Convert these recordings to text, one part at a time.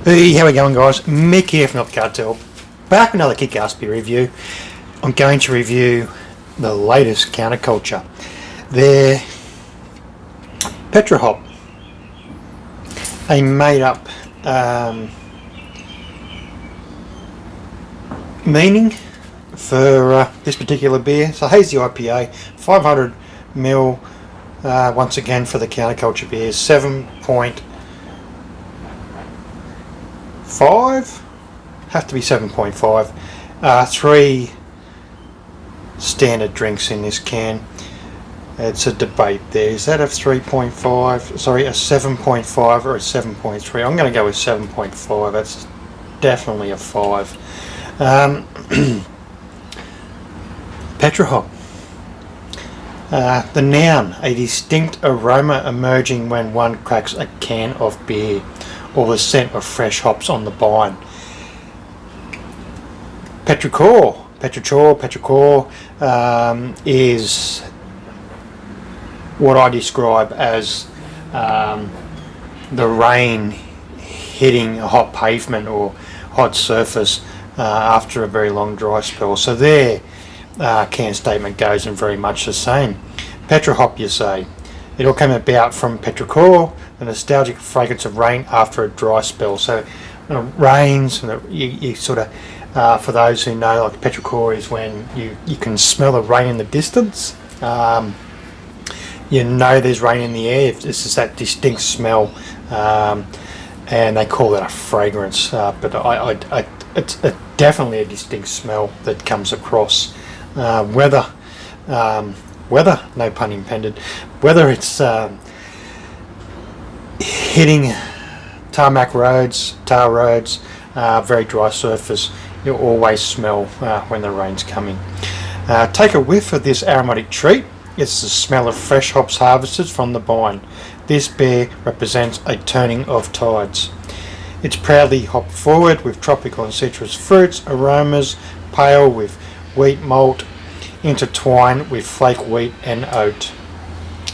Hey, how we going, guys? Mick here from Not Cartel. Back with another kick-ass beer review. I'm going to review the latest counterculture. Their Petrihop, a made-up meaning for this particular beer. It's a Hazy IPA, 500ml. Once again for the counterculture beer, 7.5, have to be 7.5. 3 standard drinks in this can. It's a debate there. Is that a 3.5? Sorry, a 7.5 or a 7.3? I'm going to go with 7.5. That's definitely a 5. Petrihop. The noun, a distinct aroma emerging when one cracks a can of beer, or the scent of fresh hops on the vine. Petrihop is what I describe as the rain hitting a hot pavement or hot surface after a very long dry spell. So their can statement goes in very much the same. Petrihop, you say. It all came about from petrichor, the nostalgic fragrance of rain after a dry spell. So when it rains, and you sort of, for those who know, like petrichor is when you can smell the rain in the distance. You know there's rain in the air. This is that distinct smell, and they call that a fragrance. But it's definitely a distinct smell that comes across. Whether, no pun intended, whether it's hitting tarmac roads, tar roads, very dry surface, you'll always smell when the rain's coming. Take a whiff of this aromatic treat. It's the smell of fresh hops harvested from the vine. This beer represents a turning of tides. It's proudly hop forward with tropical and citrus fruits, aromas, pale with wheat malt, intertwined with flake wheat and oat.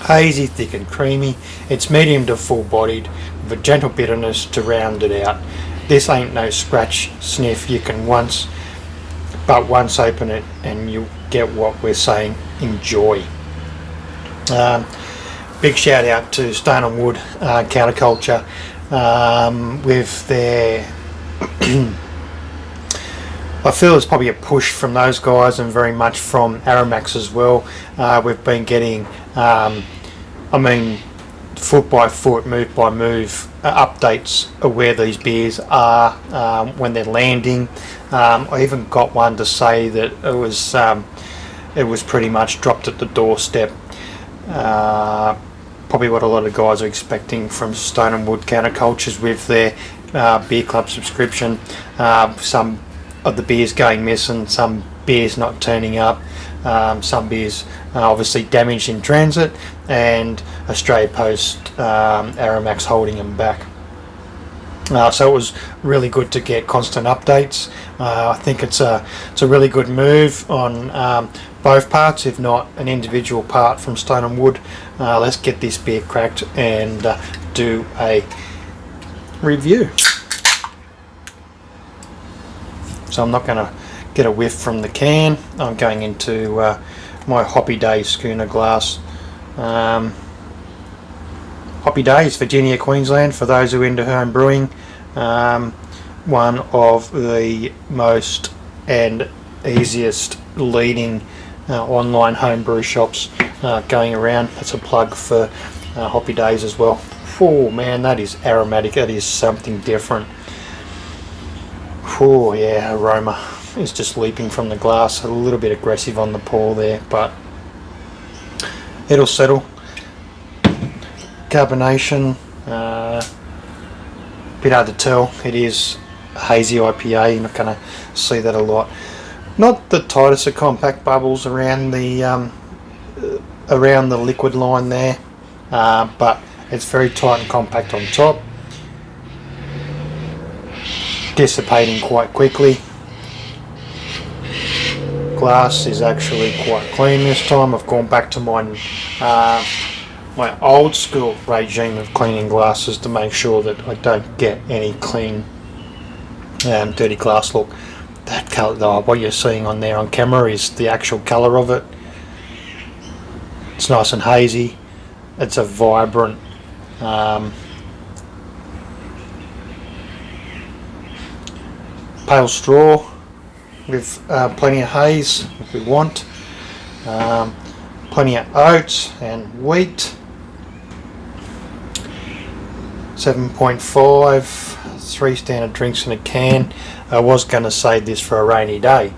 Hazy, thick and creamy. It's medium to full bodied with a gentle bitterness to round it out. This ain't no scratch sniff. You can once open it and you'll get what we're saying. Enjoy. Big shout out to Stone and Wood Counterculture with their I feel it's probably a push from those guys and very much from Aromax as well. We've been getting foot by foot, move by move updates of where these beers are when they're landing. I even got one to say that it was pretty much dropped at the doorstep. Probably what a lot of guys are expecting from Stone and Wood Countercultures with their beer club subscription. Some of the beers going missing, some beers not turning up, some beers obviously damaged in transit, and Australia Post Aromax holding them back. So it was really good to get constant updates. I think it's a really good move on both parts, if not an individual part from Stone and Wood. Let's get this beer cracked and do a review. So I'm not going to get a whiff from the can. I'm going into my Hoppy Days schooner glass. Hoppy Days, Virginia, Queensland, for those who are into home brewing. One of the most and easiest leading online home brew shops going around. That's a plug for Hoppy Days as well. Oh man, that is aromatic. That is something different. Oh yeah, aroma is just leaping from the glass. A little bit aggressive on the pour there, but it'll settle. Carbonation, bit hard to tell. It is a hazy IPA. You're not going to see that a lot. Not the tightest of compact bubbles around the liquid line there, but it's very tight and compact on top. Dissipating quite quickly. Glass is actually quite clean this time. I've gone back to my old school regime of cleaning glasses to make sure that I don't get any clean dirty glass look. That colour, what you're seeing on there on camera is the actual colour of it. It's nice and hazy. It's a vibrant pale straw with plenty of haze if we want. Plenty of oats and wheat. 7.5, 3 standard drinks in a can. I was going to save this for a rainy day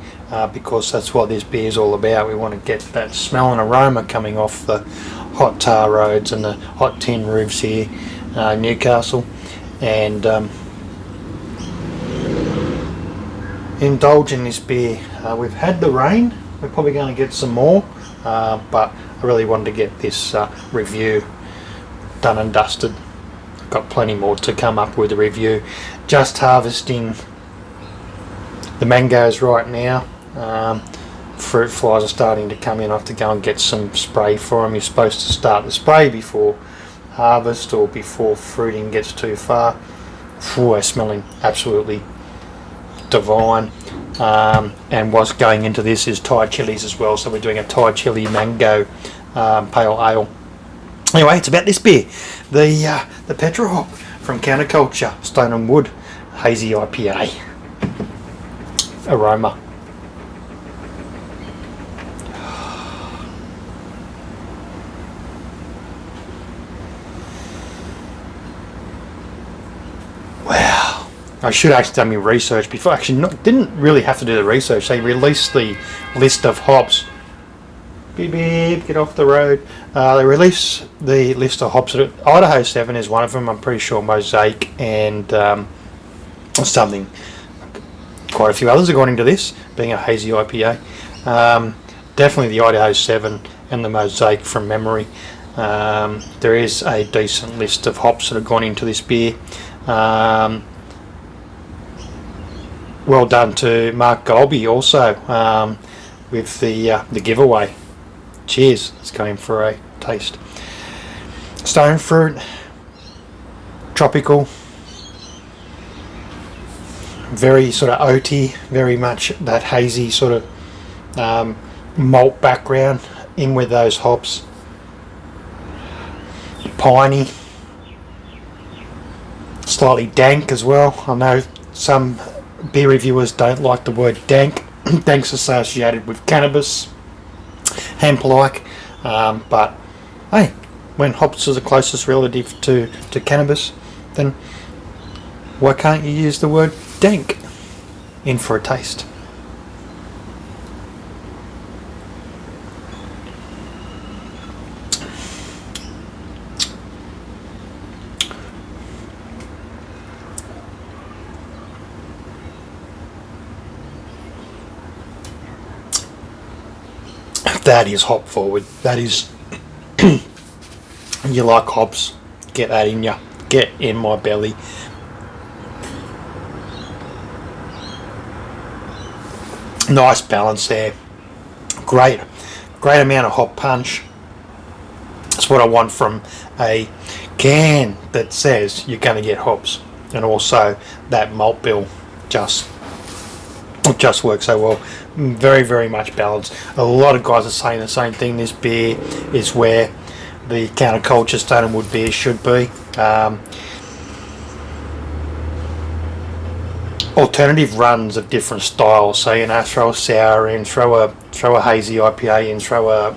because that's what this beer is all about. We want to get that smell and aroma coming off the hot tar roads and the hot tin roofs here, Newcastle, and indulge in this beer. We've had the rain, we're probably going to get some more, but I really wanted to get this review done and dusted. Got plenty more to come up with the review. Just harvesting the mangoes right now. Fruit flies are starting to come in. I have to go and get some spray for them. You're supposed to start the spray before harvest or before fruiting gets too far. They're smelling absolutely divine. And what's going into this is Thai chilies as well. So we're doing a Thai chili mango pale ale. Anyway, it's about this beer, the Petrihop from Counterculture, Stone and Wood, Hazy IPA. Aroma. Wow. I should have actually done my research before. Actually, didn't really have to do the research. They released the list of hops. Beep beep, get off the road. They released the list of hops. Idaho 7 is one of them. I'm pretty sure Mosaic and something. Quite a few others are going into this, being a hazy IPA. Definitely the Idaho 7 and the Mosaic from memory. There is a decent list of hops that have gone into this beer. Well done to Mark Golby also with the giveaway. Cheers, it's going for a taste. Stone fruit, tropical, very sort of oaty, very much that hazy sort of malt background in with those hops. Piney, slightly dank as well. I know some beer reviewers don't like the word dank. Dank's associated with cannabis, hemp-like, but hey, when hops are the closest relative to cannabis, then why can't you use the word dank in for a taste? That is hop forward. That is you like hops, get that in you, get in my belly. Nice balance there. Great amount of hop punch. That's what I want from a can that says you're going to get hops, and also that malt bill just works so well. Very, very much balanced. A lot of guys are saying the same thing. This beer is where the Counterculture Stone and Wood beer should be. Alternative runs of different styles. So throw a sour in, throw a hazy IPA in, throw a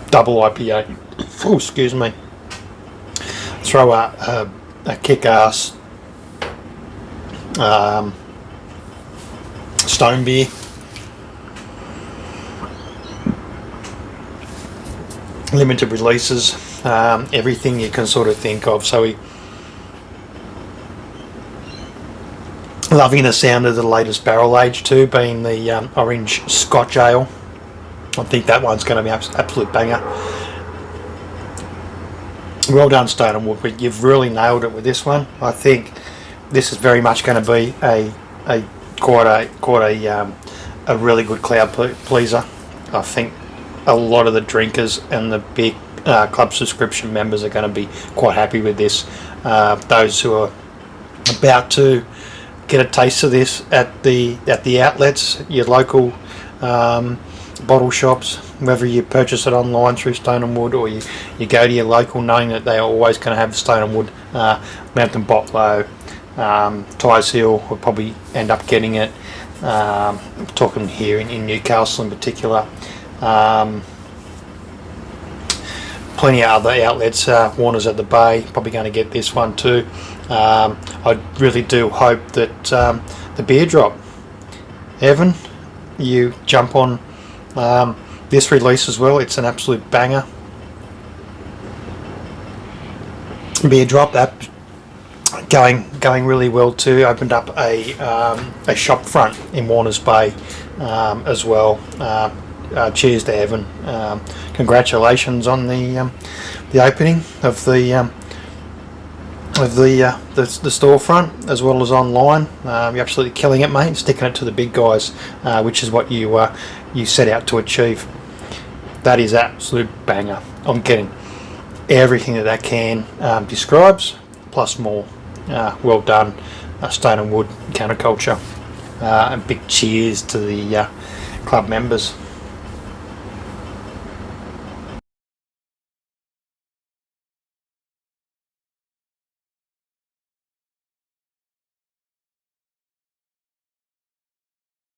double IPA. Oh, excuse me. Throw a kick-ass stone beer. Limited releases, everything you can sort of think of. So we loving the sound of the latest barrel age too, being the orange Scotch ale. I think that one's going to be absolute banger. Well done, Stone and Wood. You've really nailed it with this one. I think this is very much going to be quite a really good crowd pleaser. I think a lot of the drinkers and the big club subscription members are going to be quite happy with this. Those who are about to get a taste of this at the outlets, your local bottle shops, whether you purchase it online through Stone and Wood, or you go to your local knowing that they are always going to have Stone and Wood. Mountain Botlow, Tyres Hill will probably end up getting it. I'm talking here in Newcastle in particular. Plenty of other outlets. Warner's at the Bay, probably going to get this one too. I really do hope that the beer drop, Evan, you jump on this release as well. It's an absolute banger. Beer drop, that going really well too. Opened up a shop front in Warner's Bay as well. Cheers to Evan. Congratulations on the opening of the storefront as well as online. You're absolutely killing it, mate. Sticking it to the big guys, which is what you set out to achieve. That is absolute banger. I'm getting everything that can describes, plus more. Well done, Stone and Wood Counterculture, and big cheers to the club members.